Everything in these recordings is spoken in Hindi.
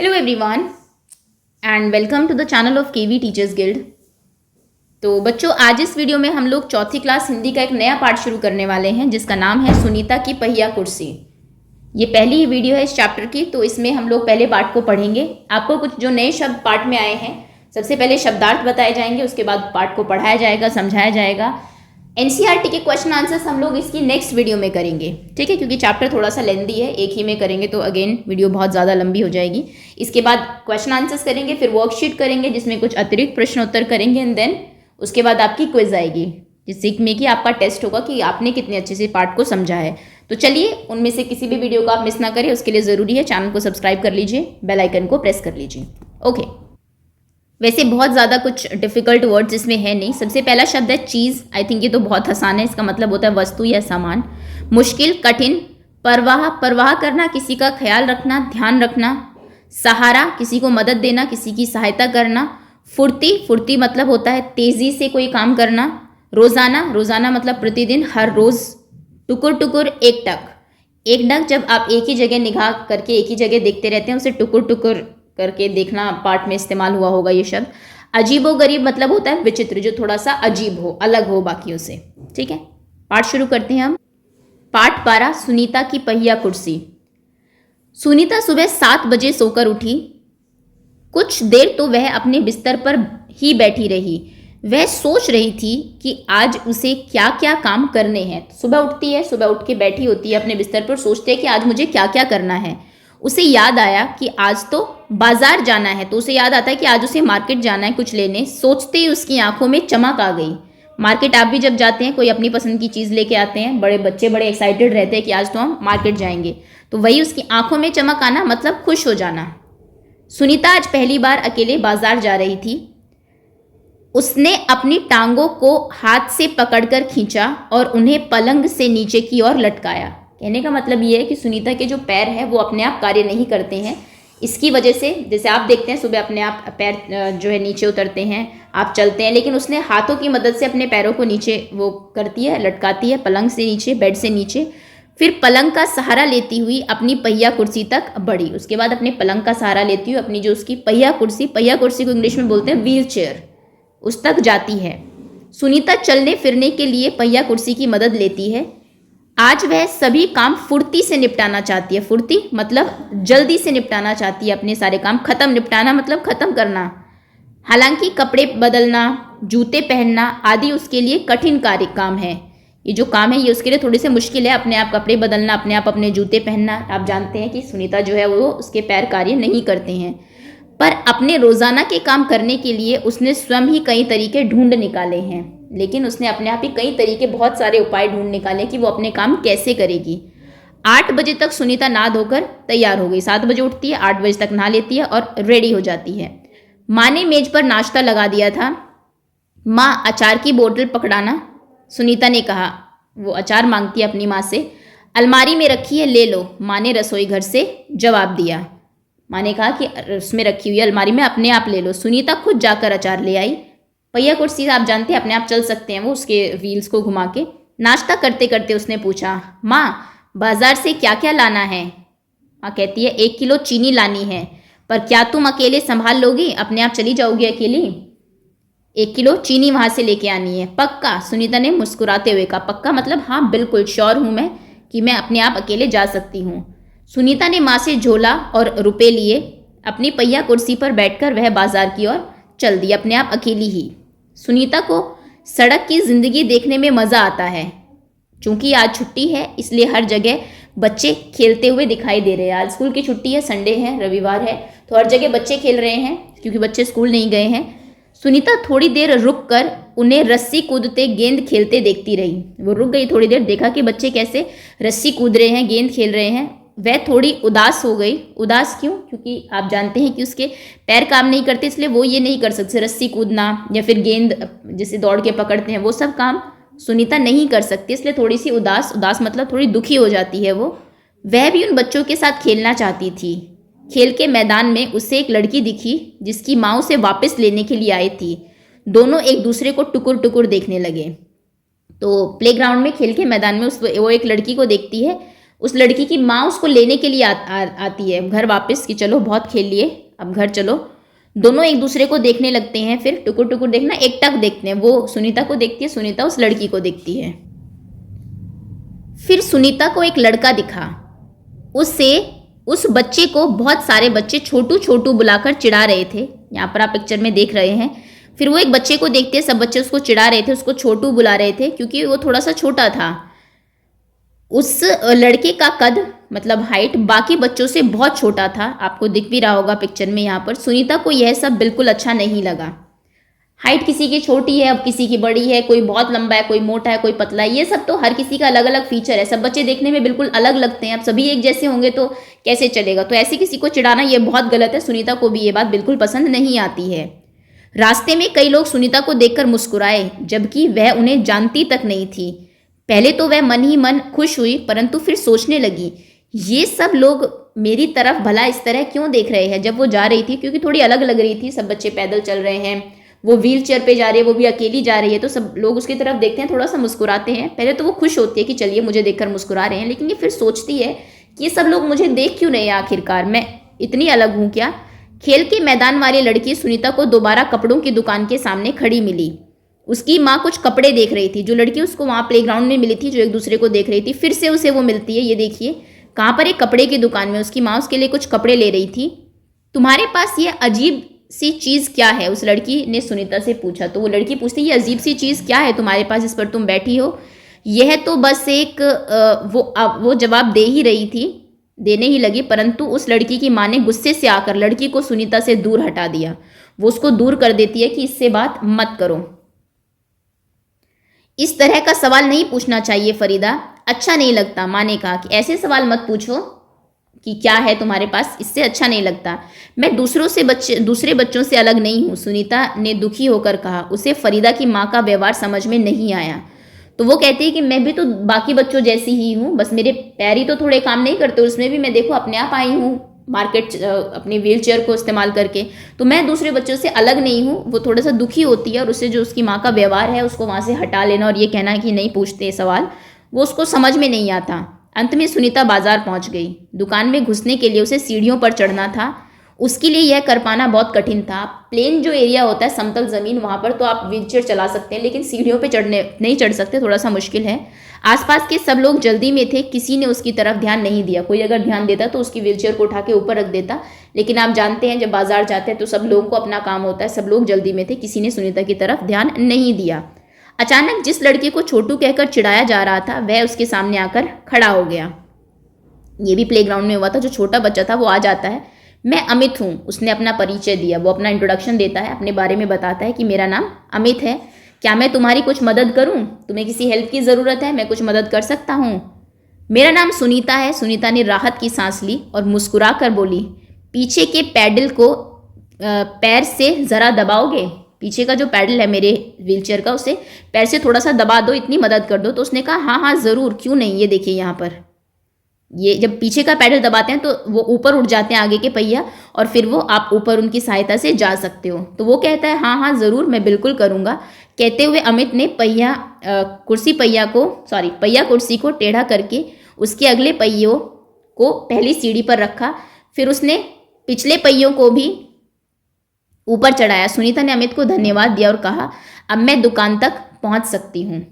Hello everyone and welcome to the channel of KV teachers guild. तो बच्चों, आज इस वीडियो में हम लोग चौथी क्लास हिंदी का एक नया पार्ट शुरू करने वाले हैं जिसका नाम है सुनीता की पहिया कुर्सी। ये पहली ही वीडियो है इस चैप्टर की, तो इसमें हम लोग पहले पार्ट को पढ़ेंगे। आपको कुछ जो नए शब्द पार्ट में आए हैं, सबसे पहले शब्दार्थ बताए जाएंगे, उसके बाद पार्ट को पढ़ाया जाएगा, समझाया जाएगा। एनसीईआरटी के क्वेश्चन आंसर्स हम लोग इसकी नेक्स्ट वीडियो में करेंगे, ठीक है, क्योंकि चैप्टर थोड़ा सा लेंदी है, एक ही में करेंगे तो अगेन वीडियो बहुत ज़्यादा लंबी हो जाएगी। इसके बाद क्वेश्चन आंसर्स करेंगे, फिर वर्कशीट करेंगे जिसमें कुछ अतिरिक्त प्रश्न उत्तर करेंगे एंड देन उसके बाद आपकी क्विज आएगी जिसमें कि आपका टेस्ट होगा कि आपने कितने अच्छे से पार्ट को समझा है। तो चलिए, उनमें से किसी भी वीडियो को आप मिस ना करें, उसके लिए ज़रूरी है चैनल को सब्सक्राइब कर लीजिए, बेल आइकन को प्रेस कर लीजिए। ओके, वैसे बहुत ज़्यादा कुछ डिफ़िकल्ट वर्ड्स इसमें है नहीं। सबसे पहला शब्द है चीज़। आई थिंक ये तो बहुत आसान है, इसका मतलब होता है वस्तु या सामान। मुश्किल, कठिन। परवाह, परवाह करना, किसी का ख्याल रखना, ध्यान रखना। सहारा, किसी को मदद देना, किसी की सहायता करना। फुर्ती, फुर्ती मतलब होता है तेज़ी से कोई काम करना। रोज़ाना, रोज़ाना मतलब प्रतिदिन, हर रोज़। टुकुर टुकुर, एकटक। एकटक जब आप एक ही जगह निगाह करके एक ही जगह देखते रहते हैं, उसे टुकुर टुकुर करके देखना पार्ट में इस्तेमाल हुआ होगा ये शब्द। अजीबो गरीब मतलब होता है विचित्र, जो थोड़ा सा अजीब हो, अलग हो बाकियों से, ठीक है। पाठ शुरू करते हैं हम। पाठ 12, सुनीता की पहिया कुर्सी। सुनीता सुबह 7 बजे सोकर उठी। कुछ देर तो वह अपने बिस्तर पर ही बैठी रही। वह सोच रही थी कि आज उसे क्या क्या काम करने हैं। सुबह उठती है, सुबह उठ के बैठी होती है अपने बिस्तर पर, सोचते है कि आज मुझे क्या क्या करना है। उसे याद आया कि आज तो बाजार जाना है, तो उसे याद आता है कि आज उसे मार्केट जाना है कुछ लेने। सोचते ही उसकी आंखों में चमक आ गई। मार्केट आप भी जब जाते हैं, कोई अपनी पसंद की चीज़ लेके आते हैं, बड़े बच्चे बड़े एक्साइटेड रहते हैं कि आज तो हम मार्केट जाएंगे, तो वही उसकी आंखों में चमक आना मतलब खुश हो जाना। सुनीता आज पहली बार अकेले बाजार जा रही थी। उसने अपनी टांगों को हाथ से पकड़कर खींचा और उन्हें पलंग से नीचे की ओर लटकाया। कहने का मतलब ये है कि सुनीता के जो पैर हैं वो अपने आप कार्य नहीं करते हैं। इसकी वजह से, जैसे आप देखते हैं सुबह अपने आप पैर जो है नीचे उतरते हैं, आप चलते हैं, लेकिन उसने हाथों की मदद से अपने पैरों को नीचे वो करती है, लटकाती है पलंग से नीचे, बेड से नीचे। फिर पलंग का सहारा लेती हुई अपनी पहिया कुर्सी तक बढ़ी। उसके बाद अपने पलंग का सहारा लेती हुई अपनी जो उसकी पहिया कुर्सी को इंग्लिश में बोलते हैं व्हील चेयर, उस तक जाती है। सुनीता चलने फिरने के लिए पहिया कुर्सी की मदद लेती है। आज वह सभी काम फुर्ती से निपटाना चाहती है। फुर्ती मतलब जल्दी से निपटाना चाहती है अपने सारे काम। खत्म, निपटाना मतलब खत्म करना। हालांकि कपड़े बदलना, जूते पहनना आदि उसके लिए कठिन कार्य काम है। ये जो काम है ये उसके लिए थोड़ी सी मुश्किल है। अपने आप कपड़े बदलना, अपने आप अपने जूते पहनना। आप जानते हैं कि सुनीता जो है वो उसके पैर कार्य नहीं करते हैं, पर अपने रोज़ाना के काम करने के लिए उसने स्वयं ही कई तरीके ढूंढ निकाले हैं। लेकिन उसने अपने आप ही कई तरीके, बहुत सारे उपाय ढूंढ निकाले कि वो अपने काम कैसे करेगी। 8 बजे तक सुनीता नहा धोकर तैयार हो गई। 7 बजे उठती है, 8 बजे तक नहा लेती है और रेडी हो जाती है। माँ ने मेज पर नाश्ता लगा दिया था। माँ, अचार की बोतल पकड़ाना, सुनीता ने कहा। वो अचार मांगती है अपनी माँ से। अलमारी में रखी है, ले लो, माँ ने रसोई घर से जवाब दिया। माँ ने कहा कि उसमें रखी हुई है अलमारी में, अपने आप ले लो। सुनीता खुद जाकर अचार ले आई। पहिया कुर्सी आप जानते हैं अपने आप चल सकते हैं वो, उसके व्हील्स को घुमा के। नाश्ता करते करते उसने पूछा, माँ बाजार से क्या क्या लाना है? माँ कहती है 1 किलो चीनी लानी है। पर क्या तुम अकेले संभाल लोगी? अपने आप चली जाओगी अकेली? 1 किलो चीनी वहाँ से लेके आनी है। पक्का? सुनीता ने मुस्कुराते हुए कहा। पक्का मतलब हाँ बिल्कुल श्योर हूँ मैं कि मैं अपने आप अकेले जा सकती हूँ। सुनीता ने माँ से झोला और रुपए लिए। अपनी पहिया कुर्सी पर बैठकर वह बाजार की ओर चल दी, अपने आप अकेली ही। सुनीता को सड़क की जिंदगी देखने में मज़ा आता है। चूंकि आज छुट्टी है इसलिए हर जगह बच्चे खेलते हुए दिखाई दे रहे हैं। आज स्कूल की छुट्टी है, संडे है, रविवार है, तो हर जगह बच्चे खेल रहे हैं क्योंकि बच्चे स्कूल नहीं गए हैं। सुनीता थोड़ी देर रुक कर उन्हें रस्सी कूदते गेंद खेलते देखती रही। वो रुक गई थोड़ी देर, देखा कि बच्चे कैसे रस्सी कूद रहे हैं, गेंद खेल रहे हैं। वह थोड़ी उदास हो गई। उदास क्यों? क्योंकि आप जानते हैं कि उसके पैर काम नहीं करते, इसलिए वो ये नहीं कर सकते, रस्सी कूदना या फिर गेंद जिसे दौड़ के पकड़ते हैं वो सब काम सुनीता नहीं कर सकती, इसलिए थोड़ी सी उदास, उदास मतलब थोड़ी दुखी हो जाती है वो। वह भी उन बच्चों के साथ खेलना चाहती थी। खेल के मैदान में उसे एक लड़की दिखी जिसकी माँ उसे वापस लेने के लिए आई थी। दोनों एक दूसरे को टुकुर टुकुर देखने लगे। तो प्लेग्राउंड में, खेल के मैदान में वो एक लड़की को देखती है। उस लड़की की माँ उसको लेने के लिए आती है घर वापस कि चलो बहुत खेल लिए, अब घर चलो। दोनों एक दूसरे को देखने लगते हैं, फिर टुकुर टुकुर देखना, एकटक देखते हैं। वो सुनीता को देखती है, सुनीता उस लड़की को देखती है। फिर सुनीता को एक लड़का दिखा, उससे उस बच्चे को बहुत सारे बच्चे छोटू छोटू बुलाकर चिढ़ा रहे थे। यहाँ पर आप पिक्चर में देख रहे हैं। फिर वो एक बच्चे को देखते हैं, सब बच्चे उसको चिढ़ा रहे थे, उसको छोटू बुला रहे थे क्योंकि वो थोड़ा सा छोटा था। उस लड़के का कद मतलब हाइट बाकी बच्चों से बहुत छोटा था, आपको दिख भी रहा होगा पिक्चर में यहाँ पर। सुनीता को यह सब बिल्कुल अच्छा नहीं लगा। हाइट किसी की छोटी है, अब किसी की बड़ी है, कोई बहुत लंबा है, कोई मोटा है, कोई पतला है, ये सब तो हर किसी का अलग अलग फीचर है। सब बच्चे देखने में बिल्कुल अलग लगते हैं, अब सभी एक जैसे होंगे तो कैसे चलेगा। तो ऐसे किसी को चिढ़ाना ये बहुत गलत है। सुनीता को भी ये बात बिल्कुल पसंद नहीं आती है। रास्ते में कई लोग सुनीता को देखकर मुस्कुराए, जबकि वह उन्हें जानती तक नहीं थी। पहले तो वह मन ही मन खुश हुई, परंतु फिर सोचने लगी, ये सब लोग मेरी तरफ भला इस तरह क्यों देख रहे हैं। जब वो जा रही थी, क्योंकि थोड़ी अलग लग रही थी, सब बच्चे पैदल चल रहे हैं, वो व्हील चेयर पे जा रही है, वो भी अकेली जा रही है, तो सब लोग उसकी तरफ देखते हैं, थोड़ा सा मुस्कुराते हैं। पहले तो वो खुश होती है कि चलिए मुझे देखकर मुस्कुरा रहे हैं, लेकिन ये फिर सोचती है कि ये सब लोग मुझे देख क्यों नहीं, आखिरकार मैं इतनी अलग हूँ क्या। खेल के मैदान वाली लड़की सुनीता को दोबारा कपड़ों की दुकान के सामने खड़ी मिली। उसकी माँ कुछ कपड़े देख रही थी। जो लड़की उसको वहाँ प्लेग्राउंड में मिली थी, जो एक दूसरे को देख रही थी, फिर से उसे वो मिलती है। ये देखिए कहाँ पर, एक कपड़े की दुकान में उसकी माँ उसके लिए कुछ कपड़े ले रही थी। तुम्हारे पास ये अजीब सी चीज़ क्या है, उस लड़की ने सुनीता से पूछा। तो वो लड़की पूछती, ये अजीब सी चीज़ क्या है तुम्हारे पास, इस पर तुम बैठी हो। यह तो बस एक वो जवाब दे ही रही थी, देने ही लगी, परंतु उस लड़की की माँ ने गुस्से से आकर लड़की को सुनीता से दूर हटा दिया। वो उसको दूर कर देती है कि इससे बात मत करो, इस तरह का सवाल नहीं पूछना चाहिए फरीदा, अच्छा नहीं लगता। माँ ने कहा कि ऐसे सवाल मत पूछो कि क्या है तुम्हारे पास, इससे अच्छा नहीं लगता। मैं दूसरे बच्चों से अलग नहीं हूँ, सुनीता ने दुखी होकर कहा। उसे फरीदा की माँ का व्यवहार समझ में नहीं आया। तो वो कहती है कि मैं भी तो बाकी बच्चों जैसी ही हूँ, बस मेरे पैर ही तो थोड़े काम नहीं करते, उसमें भी मैं देखो अपने आप आई हूँ मार्केट अपनी व्हील चेयर को इस्तेमाल करके, तो मैं दूसरे बच्चों से अलग नहीं हूँ। वो थोड़ा सा दुखी होती है और उससे जो उसकी माँ का व्यवहार है उसको वहाँ से हटा लेना और ये कहना कि नहीं पूछते सवाल, वो उसको समझ में नहीं आता। अंत में सुनीता बाजार पहुंच गई। दुकान में घुसने के लिए उसे सीढ़ियों पर चढ़ना था। उसके लिए यह कर पाना बहुत कठिन था। प्लेन जो एरिया होता है, समतल ज़मीन, वहाँ पर तो आप व्हीलचेयर चला सकते हैं, लेकिन सीढ़ियों पे नहीं चढ़ सकते, थोड़ा सा मुश्किल है। आसपास के सब लोग जल्दी में थे, किसी ने उसकी तरफ ध्यान नहीं दिया। कोई अगर ध्यान देता तो उसकी व्हीलचेयर को उठा के ऊपर रख देता, लेकिन आप जानते हैं जब बाजार जाते हैं तो सब लोगों को अपना काम होता है, सब लोग जल्दी में थे, किसी ने सुनीता की तरफ ध्यान नहीं दिया। अचानक जिस लड़के को छोटू कहकर चिढ़ाया जा रहा था वह उसके सामने आकर खड़ा हो गया। ये भी प्लेग्राउंड में हुआ था। जो छोटा बच्चा था वो आ जाता है, मैं अमित हूँ, उसने अपना परिचय दिया। वो अपना इंट्रोडक्शन देता है, अपने बारे में बताता है कि मेरा नाम अमित है, क्या मैं तुम्हारी कुछ मदद करूँ, तुम्हें किसी हेल्प की ज़रूरत है, मैं कुछ मदद कर सकता हूँ। मेरा नाम सुनीता है। सुनीता ने राहत की सांस ली और मुस्कुरा कर बोली, पीछे के पैडल को पैर से ज़रा दबाओगे, पीछे का जो पैडल है मेरे व्हीलचेयर का उसे पैर से थोड़ा सा दबा दो, इतनी मदद कर दो। तो उसने कहा हाँ हाँ ज़रूर, क्यों नहीं। ये देखिए यहाँ पर, ये जब पीछे का पैडल दबाते हैं तो वो ऊपर उठ जाते हैं आगे के पहिया, और फिर वो आप ऊपर उनकी सहायता से जा सकते हो। तो वो कहता है हाँ हाँ ज़रूर, मैं बिल्कुल करूँगा। कहते हुए अमित ने पहिया कुर्सी को टेढ़ा करके उसके अगले पहियों को पहली सीढ़ी पर रखा, फिर उसने पिछले पहियों को भी ऊपर चढ़ाया। सुनीता ने अमित को धन्यवाद दिया और कहा, अब मैं दुकान तक पहुंच सकती हूँ,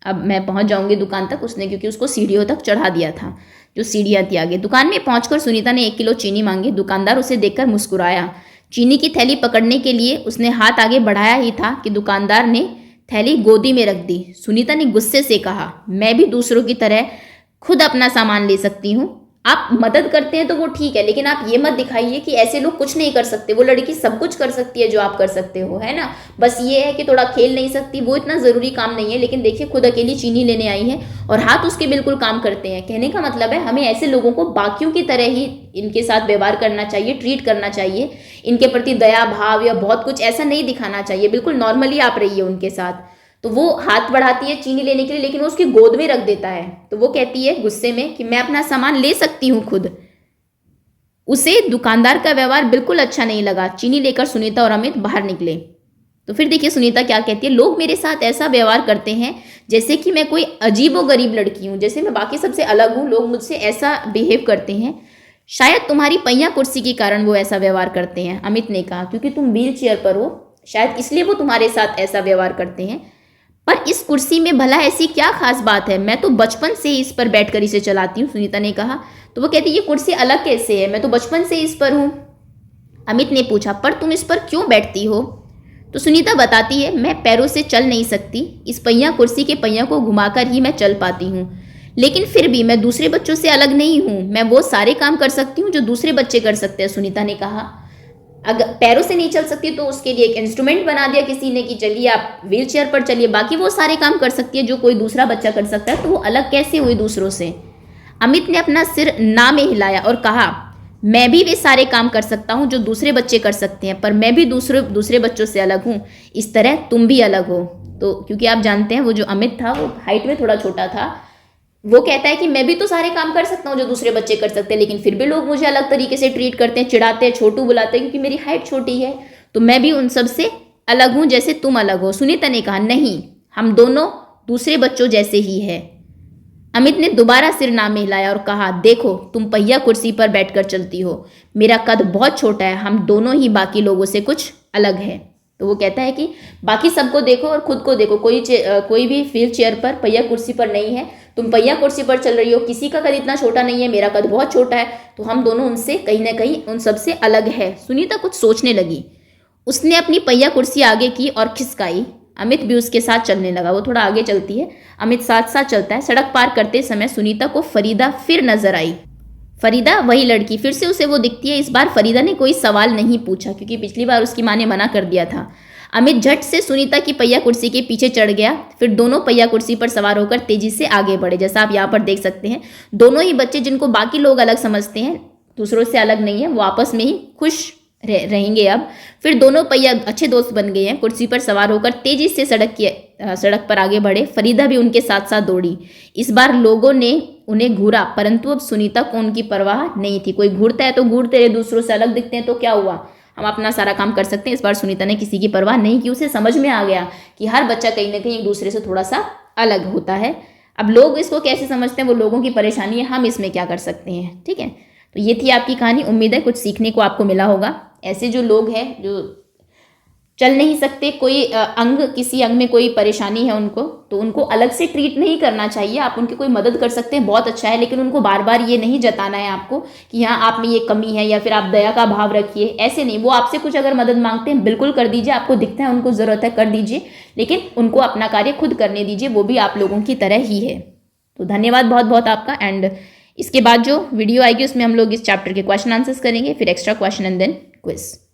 अब मैं पहुंच जाऊंगी दुकान तक। उसने क्योंकि उसको सीढ़ियों तक चढ़ा दिया था, जो सीढ़ियाँ थी आगे। दुकान में पहुंचकर सुनीता ने 1 किलो चीनी मांगी। दुकानदार उसे देखकर मुस्कुराया। चीनी की थैली पकड़ने के लिए उसने हाथ आगे बढ़ाया ही था कि दुकानदार ने थैली गोदी में रख दी। सुनीता ने गुस्से से कहा, मैं भी दूसरों की तरह खुद अपना सामान ले सकती हूँ। आप मदद करते हैं तो वो ठीक है, लेकिन आप ये मत दिखाइए कि ऐसे लोग कुछ नहीं कर सकते। वो लड़की सब कुछ कर सकती है जो आप कर सकते हो, है ना। बस ये है कि थोड़ा खेल नहीं सकती, वो इतना ज़रूरी काम नहीं है। लेकिन देखिए खुद अकेली चीनी लेने आई है और हाथ उसके बिल्कुल काम करते हैं। कहने का मतलब है हमें ऐसे लोगों को बाकियों की तरह ही इनके साथ व्यवहार करना चाहिए, ट्रीट करना चाहिए। इनके प्रति दया भाव या बहुत कुछ ऐसा नहीं दिखाना चाहिए। बिल्कुल नॉर्मली आप रहिए उनके साथ। तो वो हाथ बढ़ाती है चीनी लेने के लिए, लेकिन वो उसकी गोद में रख देता है। तो वो कहती है गुस्से में कि मैं अपना सामान ले सकती हूँ खुद। उसे दुकानदार का व्यवहार बिल्कुल अच्छा नहीं लगा। चीनी लेकर सुनीता और अमित बाहर निकले। तो फिर देखिए सुनीता क्या कहती है, लोग मेरे साथ ऐसा व्यवहार करते हैं जैसे कि मैं कोई अजीबोगरीब लड़की हूँ, जैसे मैं बाकी सबसे अलग हूँ, लोग मुझसे ऐसा बिहेव करते हैं। शायद तुम्हारी पहिया कुर्सी के कारण वो ऐसा व्यवहार करते हैं, अमित ने कहा, क्योंकि तुम व्हील चेयर पर हो, शायद इसलिए वो तुम्हारे साथ ऐसा व्यवहार करते हैं। पर इस कुर्सी में भला ऐसी क्या खास बात है, मैं तो बचपन से ही इस पर बैठकर इसे चलाती हूँ, सुनीता ने कहा। तो वो कहती है ये कुर्सी अलग कैसे है, मैं तो बचपन से इस पर हूँ। अमित ने पूछा, पर तुम इस पर क्यों बैठती हो? तो सुनीता बताती है, मैं पैरों से चल नहीं सकती, इस पहिया कुर्सी के पहिया को घुमाकर ही मैं चल पाती हूँ। लेकिन फिर भी मैं दूसरे बच्चों से अलग नहीं हूँ, मैं वो सारे काम कर सकती हूँ जो दूसरे बच्चे कर सकते हैं, सुनीता ने कहा। अगर पैरों से नहीं चल सकती तो उसके लिए एक इंस्ट्रूमेंट बना दिया किसी ने कि चलिए आप व्हील चेयर पर चलिए, बाकी वो सारे काम कर सकती है जो कोई दूसरा बच्चा कर सकता है, तो वो अलग कैसे हुई दूसरों से? अमित ने अपना सिर ना में हिलाया और कहा, मैं भी वे सारे काम कर सकता हूँ जो दूसरे बच्चे कर सकते हैं, पर मैं भी दूसरे बच्चों से अलग हूँ, इस तरह तुम भी अलग हो। तो क्योंकि आप जानते हैं वो जो अमित था वो हाइट में थोड़ा छोटा था, वो कहता है कि मैं भी तो सारे काम कर सकता हूँ जो दूसरे बच्चे कर सकते हैं, लेकिन फिर भी लोग मुझे अलग तरीके से ट्रीट करते हैं, चिढ़ाते हैं, छोटू बुलाते हैं, क्योंकि मेरी हाइट छोटी है, तो मैं भी उन सब से अलग हूँ जैसे तुम अलग हो। सुनीता ने कहा, नहीं, हम दोनों दूसरे बच्चों जैसे ही है। अमित ने दोबारा सिर ना में हिलाया और कहा, देखो तुम पहिया कुर्सी पर बैठकर चलती हो, मेरा कद बहुत छोटा है, हम दोनों ही बाकी लोगों से कुछ अलग है। तो वो कहता है कि बाकी सबको देखो और खुद को देखो, कोई भी व्हील चेयर पर पहिया कुर्सी पर नहीं है, तुम पहिया कुर्सी पर चल रही हो, किसी का कद इतना छोटा नहीं है, मेरा कद बहुत छोटा है, तो हम दोनों उनसे कहीं ना कहीं उन सबसे अलग है। सुनीता कुछ सोचने लगी, उसने अपनी पहिया कुर्सी आगे की और खिसकाई। अमित भी उसके साथ चलने लगा, वो थोड़ा आगे चलती है, अमित साथ साथ चलता है। सड़क पार करते समय सुनीता को फरीदा फिर नजर आई। फरीदा वही लड़की, फिर से उसे वो दिखती है। इस बार फरीदा ने कोई सवाल नहीं पूछा, क्योंकि पिछली बार उसकी माँ ने मना कर दिया था। अमित झट से सुनीता की पहिया कुर्सी के पीछे चढ़ गया, फिर दोनों पहिया कुर्सी पर सवार होकर तेजी से आगे बढ़े। जैसा आप यहाँ पर देख सकते हैं, दोनों ही बच्चे जिनको बाकी लोग अलग समझते हैं, दूसरों से अलग नहीं है, वो आपस में ही खुश रहेंगे अब। फिर दोनों पहिया अच्छे दोस्त बन गए हैं। कुर्सी पर सवार होकर तेजी से सड़क पर आगे बढ़े। फरीदा भी उनके साथ साथ दौड़ी। इस बार लोगों ने उन्हें घूरा, परंतु अब सुनीता को उनकी परवाह नहीं थी। कोई घूरता है तो घूरते रहे, दूसरों से अलग दिखते हैं तो क्या हुआ, हम अपना सारा काम कर सकते हैं। इस बार सुनीता ने किसी की परवाह नहीं की। उसे समझ में आ गया कि हर बच्चा कहीं ना कहीं एक दूसरे से थोड़ा सा अलग होता है। अब लोग इसको कैसे समझते हैं वो लोगों की परेशानी है, हम इसमें क्या कर सकते हैं। ठीक है, तो ये थी आपकी कहानी। उम्मीद है कुछ सीखने को आपको मिला होगा। ऐसे जो लोग हैं जो चल नहीं सकते, कोई किसी अंग में कोई परेशानी है उनको, तो उनको अलग से ट्रीट नहीं करना चाहिए। आप उनकी कोई मदद कर सकते हैं, बहुत अच्छा है, लेकिन उनको बार बार ये नहीं जताना है आपको कि हाँ आप में ये कमी है, या फिर आप दया का भाव रखिए, ऐसे नहीं। वो आपसे कुछ अगर मदद मांगते हैं बिल्कुल कर दीजिए, आपको दिखता है उनको ज़रूरत है कर दीजिए, लेकिन उनको अपना कार्य खुद करने दीजिए, वो भी आप लोगों की तरह ही है। तो धन्यवाद बहुत बहुत आपका। एंड इसके बाद जो वीडियो आएगी उसमें हम लोग इस चैप्टर के क्वेश्चन आंसर्स करेंगे, फिर extra question and then quiz.